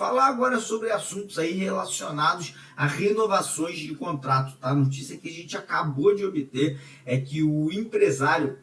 Falar agora sobre assuntos aí relacionados a renovações de contrato, tá? A notícia que a gente acabou de obter é que o empresário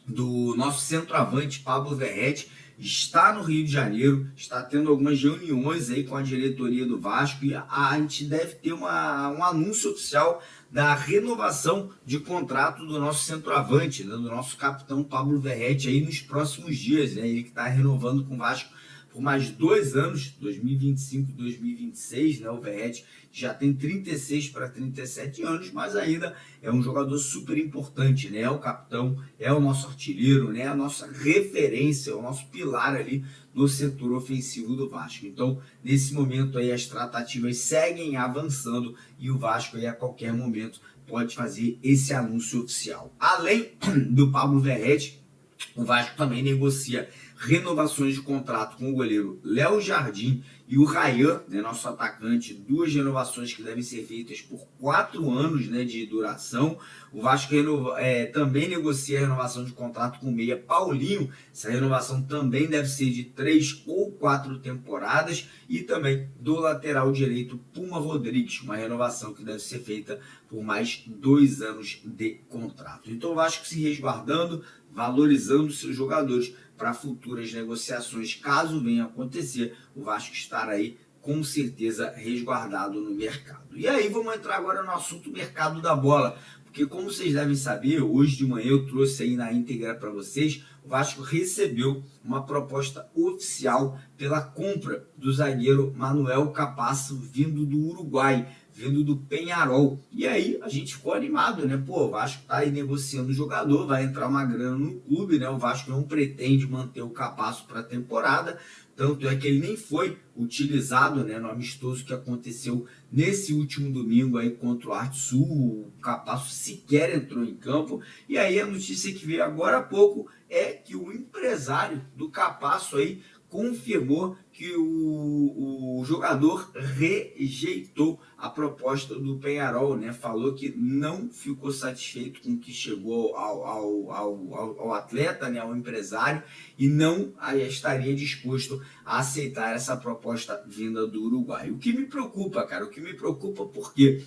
do nosso centroavante, Pablo Verratti, está no Rio de Janeiro, está tendo algumas reuniões aí com a diretoria do Vasco e a gente deve ter um anúncio oficial da renovação de contrato do nosso centroavante, né, do nosso capitão Pablo Verratti aí nos próximos dias, né? Ele que está renovando com o Vasco por mais 2 anos, 2025 e 2026, né? O Verratti já tem 36 para 37 anos, mas ainda é um jogador super importante, né? É o capitão, é o nosso artilheiro, né? A nossa referência, o nosso pilar ali no setor ofensivo do Vasco. Então, nesse momento aí, as tratativas seguem avançando e o Vasco aí a qualquer momento pode fazer esse anúncio oficial. Além do Pablo Verratti, o Vasco também negocia renovações de contrato com o goleiro Léo Jardim e o Ryan, né, nosso atacante, 2 renovações que devem ser feitas por 4 anos, né, de duração. O Vasco também negocia a renovação de contrato com o meia Paulinho. Essa renovação também deve ser de 3 ou 4 temporadas. E também do lateral direito Puma Rodrigues, uma renovação que deve ser feita por mais 2 anos de contrato. Então o Vasco se resguardando, valorizando seus jogadores para futuras negociações, caso venha a acontecer, o Vasco estar aí com certeza resguardado no mercado. E aí vamos entrar agora no assunto mercado da bola, porque como vocês devem saber, hoje de manhã eu trouxe aí na íntegra para vocês, o Vasco recebeu uma proposta oficial pela compra do zagueiro Manuel Capasso, vindo do Uruguai, vindo do Peñarol. E aí a gente ficou animado, né? Pô, o Vasco tá aí negociando o jogador, vai entrar uma grana no clube, né? O Vasco não pretende manter o Capasso para a temporada, tanto é que ele nem foi utilizado, né, no amistoso que aconteceu nesse último domingo aí contra o Arte Sul. O Capasso sequer entrou em campo. E aí a notícia que veio agora há pouco é que o empresário do Capasso aí confirmou que o jogador rejeitou a proposta do Peñarol, né? Falou que não ficou satisfeito com o que chegou ao atleta, né? Ao empresário, e não estaria disposto a aceitar essa proposta vinda do Uruguai. O que me preocupa, cara, porque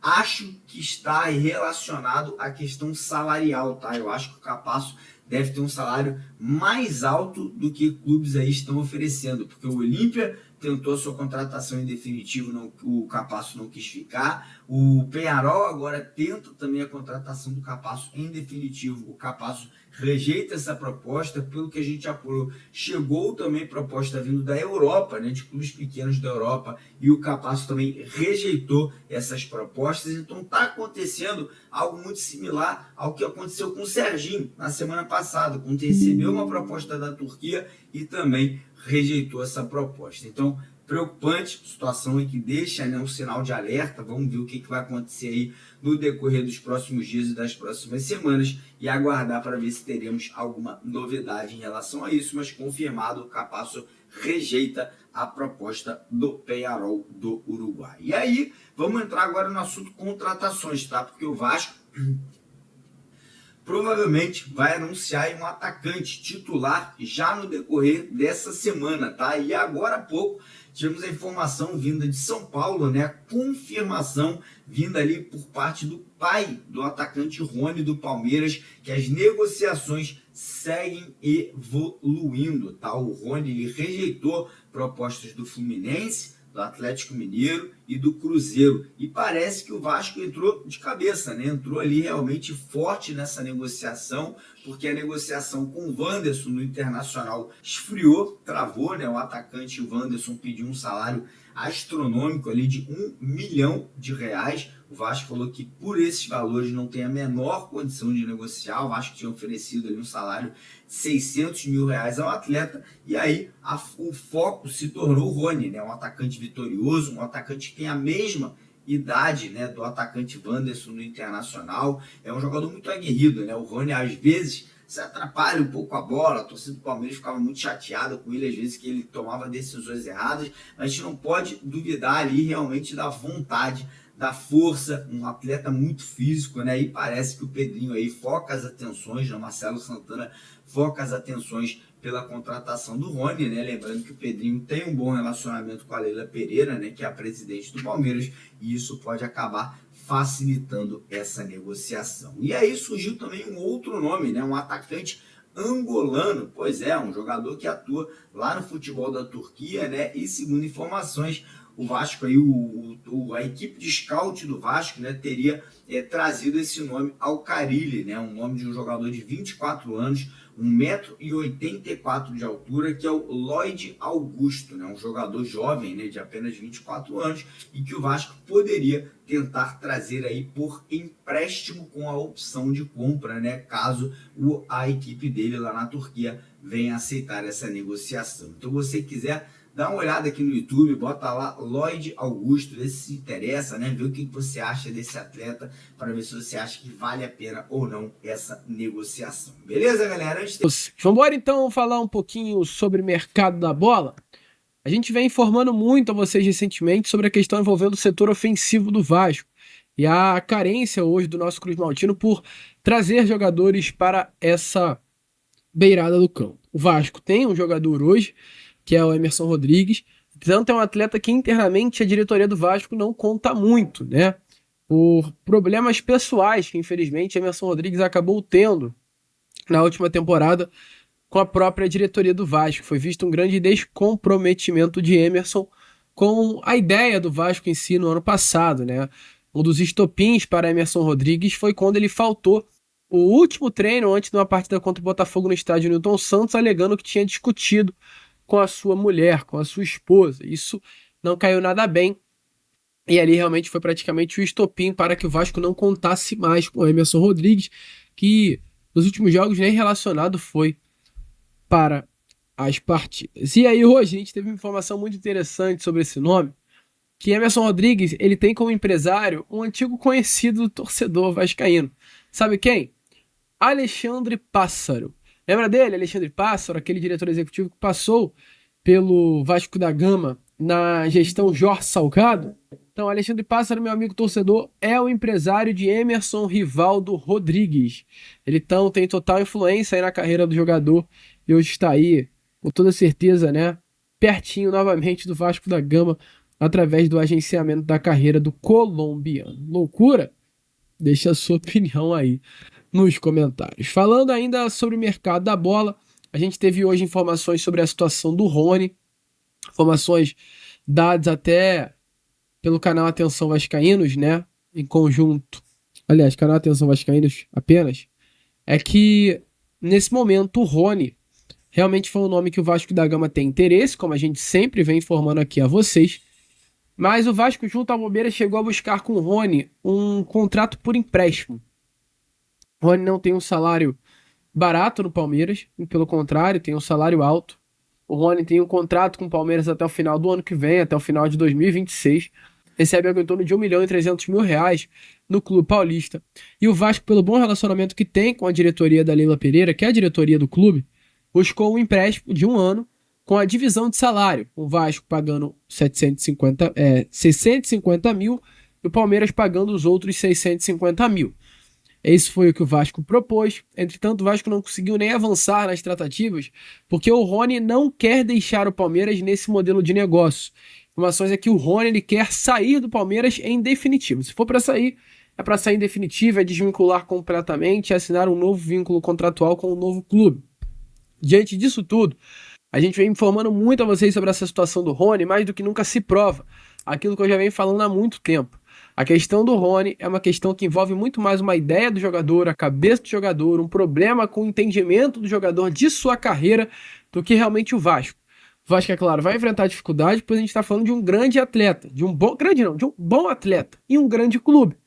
acho que está relacionado à questão salarial, tá? Eu acho que o Capasso deve ter um salário mais alto do que clubes aí estão oferecendo, porque o Olímpia tentou a sua contratação em definitivo, o Capasso não quis ficar. O Peñarol agora tenta também a contratação do Capasso em definitivo. O Capasso rejeita essa proposta, pelo que a gente apurou. Chegou também proposta vindo da Europa, né, de clubes pequenos da Europa, e o Capasso também rejeitou essas propostas. Então está acontecendo algo muito similar ao que aconteceu com o Serginho na semana passada, quando recebeu uma proposta da Turquia e também rejeitou essa proposta. Então, preocupante, situação aí que deixa, né, um sinal de alerta. Vamos ver o que vai acontecer aí no decorrer dos próximos dias e das próximas semanas e aguardar para ver se teremos alguma novidade em relação a isso, mas confirmado, o Capasso rejeita a proposta do Peñarol do Uruguai. E aí, vamos entrar agora no assunto contratações, tá? Porque o Vasco provavelmente vai anunciar um atacante titular já no decorrer dessa semana, tá? E agora há pouco tivemos a informação vinda de São Paulo, né? A confirmação vinda ali por parte do pai do atacante Rony do Palmeiras, que as negociações seguem evoluindo, tá? O Rony ele rejeitou propostas do Fluminense, do Atlético Mineiro e do Cruzeiro. E parece que o Vasco entrou de cabeça, né? Entrou ali realmente forte nessa negociação, porque a negociação com o Wanderson no Internacional esfriou, travou, né? O atacante Wanderson pediu um salário astronômico ali de R$1 milhão. O Vasco falou que por esses valores não tem a menor condição de negociar. O Vasco tinha oferecido ali um salário de R$600 mil ao atleta, e aí o foco se tornou o Rony, né? Um atacante vitorioso, um atacante que tem a mesma idade, né, do atacante Wanderson no Internacional. É um jogador muito aguerrido, né? O Rony às vezes se atrapalha um pouco a bola, a torcida do Palmeiras ficava muito chateada com ele, às vezes que ele tomava decisões erradas, mas a gente não pode duvidar ali realmente da vontade, da força, um atleta muito físico, né? E parece que o Pedrinho aí foca as atenções, né? Marcelo Santana foca as atenções pela contratação do Rony, né? Lembrando que o Pedrinho tem um bom relacionamento com a Leila Pereira, né? Que é a presidente do Palmeiras, e isso pode acabar facilitando essa negociação. E aí surgiu também um outro nome, né? Um atacante angolano, pois é, um jogador que atua lá no futebol da Turquia, né? E segundo informações, o Vasco aí, a equipe de scout do Vasco, né, teria trazido esse nome ao Carille, né? Um nome de um jogador de 24 anos, 1,84 m de altura, que é o Lloyd Augusto, né? Um jogador jovem, né, de apenas 24 anos, e que o Vasco poderia tentar trazer aí por empréstimo com a opção de compra, né, caso a equipe dele lá na Turquia venha aceitar essa negociação. Então, você quiser, dá uma olhada aqui no YouTube, bota lá Lloyd Augusto, vê se interessa, né? Vê o que você acha desse atleta, para ver se você acha que vale a pena ou não essa negociação. Beleza, galera? Vamos embora então falar um pouquinho sobre o mercado da bola. A gente vem informando muito a vocês recentemente sobre a questão envolvendo o setor ofensivo do Vasco e a carência hoje do nosso Cruz Maltino por trazer jogadores para essa beirada do campo. O Vasco tem um jogador hoje, que é o Emerson Rodrigues, tanto é um atleta que internamente a diretoria do Vasco não conta muito, né? Por problemas pessoais que infelizmente Emerson Rodrigues acabou tendo na última temporada com a própria diretoria do Vasco. Foi visto um grande descomprometimento de Emerson com a ideia do Vasco em si no ano passado, né? Um dos estopins para Emerson Rodrigues foi quando ele faltou o último treino antes de uma partida contra o Botafogo no estádio Newton Santos, alegando que tinha discutido com a sua mulher, com a sua esposa. Isso não caiu nada bem. E ali realmente foi praticamente o estopim para que o Vasco não contasse mais com o Emerson Rodrigues, que nos últimos jogos nem relacionado foi para as partidas. E aí hoje a gente teve uma informação muito interessante sobre esse nome, que Emerson Rodrigues, ele tem como empresário um antigo conhecido do torcedor vascaíno. Sabe quem? Alexandre Pássaro. Lembra dele? Alexandre Pássaro, aquele diretor executivo que passou pelo Vasco da Gama na gestão Jorge Salgado. Então, Alexandre Pássaro, meu amigo torcedor, é o empresário de Emerson Rivaldo Rodrigues. Ele então tem total influência aí na carreira do jogador e hoje está aí, com toda certeza, né, pertinho novamente do Vasco da Gama através do agenciamento da carreira do colombiano. Loucura? Deixa a sua opinião aí nos comentários. Falando ainda sobre o mercado da bola, a gente teve hoje informações sobre a situação do Rony, informações dadas até pelo canal Atenção Vascaínos, né, em conjunto, aliás, canal Atenção Vascaínos apenas, é que nesse momento o Rony realmente foi um nome que o Vasco da Gama tem interesse, como a gente sempre vem informando aqui a vocês, mas o Vasco junto ao Palmeiras chegou a buscar com o Rony um contrato por empréstimo. O Rony não tem um salário barato no Palmeiras, pelo contrário, tem um salário alto. O Rony tem um contrato com o Palmeiras até o final do ano que vem, até o final de 2026. Recebe algo em torno de R$1.300.000 no Clube Paulista. E o Vasco, pelo bom relacionamento que tem com a diretoria da Leila Pereira, que é a diretoria do clube, buscou um empréstimo de 1 ano com a divisão de salário. O Vasco pagando 650 mil e o Palmeiras pagando os outros 650 mil. Esse foi o que o Vasco propôs. Entretanto, o Vasco não conseguiu nem avançar nas tratativas, porque o Rony não quer deixar o Palmeiras nesse modelo de negócio. Informações é que o Rony ele quer sair do Palmeiras em definitivo. Se for para sair, é para sair em definitivo, é desvincular completamente e assinar um novo vínculo contratual com o novo clube. Diante disso tudo, a gente vem informando muito a vocês sobre essa situação do Rony, mais do que nunca se prova aquilo que eu já venho falando há muito tempo. A questão do Rony é uma questão que envolve muito mais uma ideia do jogador, a cabeça do jogador, um problema com o entendimento do jogador de sua carreira, do que realmente o Vasco. O Vasco, é claro, vai enfrentar dificuldade, pois a gente está falando de um grande atleta, de um bom atleta e um grande clube.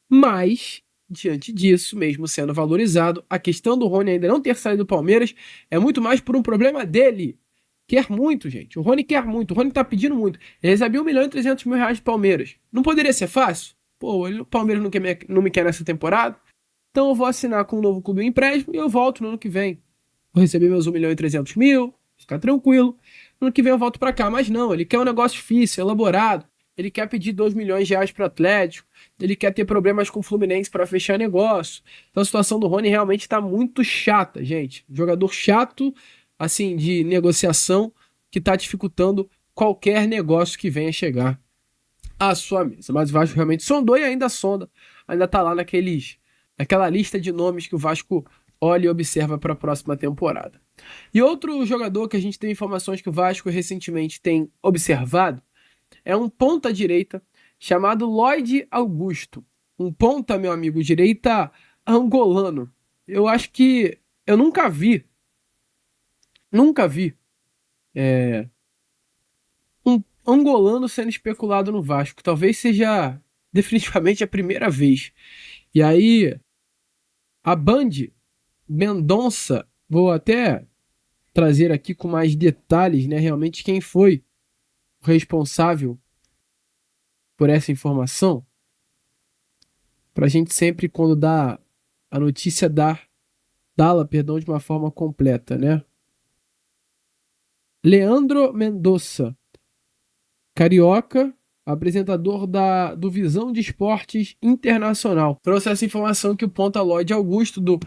Mas, diante disso, mesmo sendo valorizado, a questão do Rony ainda não ter saído do Palmeiras é muito mais por um problema dele. Quer muito, gente. O Rony quer muito. O Rony tá pedindo muito. Ele recebeu R$1.300.000 do Palmeiras. Não poderia ser fácil? Pô, o Palmeiras não me quer nessa temporada. Então eu vou assinar com um novo clube em empréstimo e eu volto no ano que vem. Vou receber meus R$1.300.000, ficar tranquilo. No ano que vem eu volto pra cá. Mas não, ele quer um negócio difícil, elaborado. ele quer pedir 2 milhões de reais para o Atlético, ele quer ter problemas com o Fluminense para fechar negócio. Então a situação do Rony realmente está muito chata, gente. Jogador chato, assim, de negociação, que está dificultando qualquer negócio que venha chegar à sua mesa. Mas o Vasco realmente sondou e ainda sonda, ainda está lá naquela lista de nomes que o Vasco olha e observa para a próxima temporada. E outro jogador que a gente tem informações que o Vasco recentemente tem observado é um ponta-direita chamado Lloyd Augusto. Um ponta, meu amigo, direita angolano. Eu acho que eu nunca vi um angolano sendo especulado no Vasco. Talvez seja definitivamente a primeira vez. E aí, a Band Mendonça, vou até trazer aqui com mais detalhes, né, realmente quem foi o responsável por essa informação, para a gente sempre, quando dá a notícia, dá-la, perdão, de uma forma completa, né? Leandro Mendonça, carioca, apresentador do Visão de Esportes Internacional. Trouxe essa informação que o ponta Lloyd Augusto, do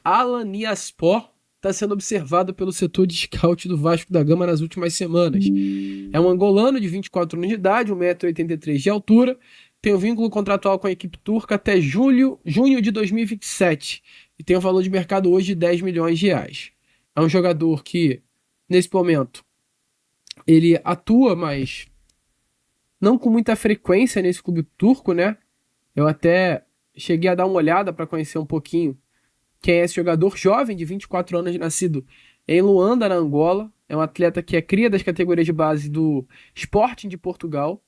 Alanyaspor, está sendo observado pelo setor de scout do Vasco da Gama nas últimas semanas. É um angolano de 24 anos de idade, 1,83 m de altura, tem um vínculo contratual com a equipe turca até junho de 2027 e tem um valor de mercado hoje de 10 milhões de reais. É um jogador que, nesse momento, ele atua, mas não com muita frequência nesse clube turco, né? Eu até cheguei a dar uma olhada para conhecer um pouquinho quem é esse jogador jovem de 24 anos, nascido em Luanda, na Angola. É um atleta que é cria das categorias de base do Sporting de Portugal.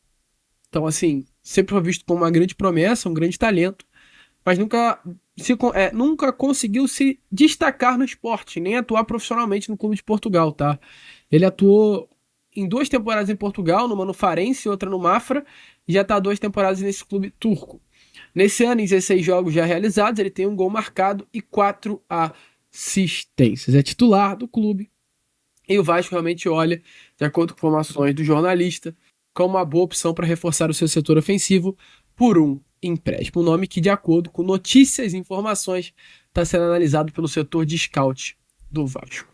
Então, assim, sempre foi visto como uma grande promessa, um grande talento, mas nunca conseguiu se destacar no esporte, nem atuar profissionalmente no clube de Portugal, tá? Ele atuou em 2 temporadas em Portugal, numa no Farense e outra no Mafra, e já está há 2 temporadas nesse clube turco. Nesse ano, em 16 jogos já realizados, ele tem 1 gol marcado e 4 assistências. É titular do clube e o Vasco realmente olha, de acordo com informações do jornalista, como uma boa opção para reforçar o seu setor ofensivo por um empréstimo. Um nome que, de acordo com notícias e informações, está sendo analisado pelo setor de scout do Vasco.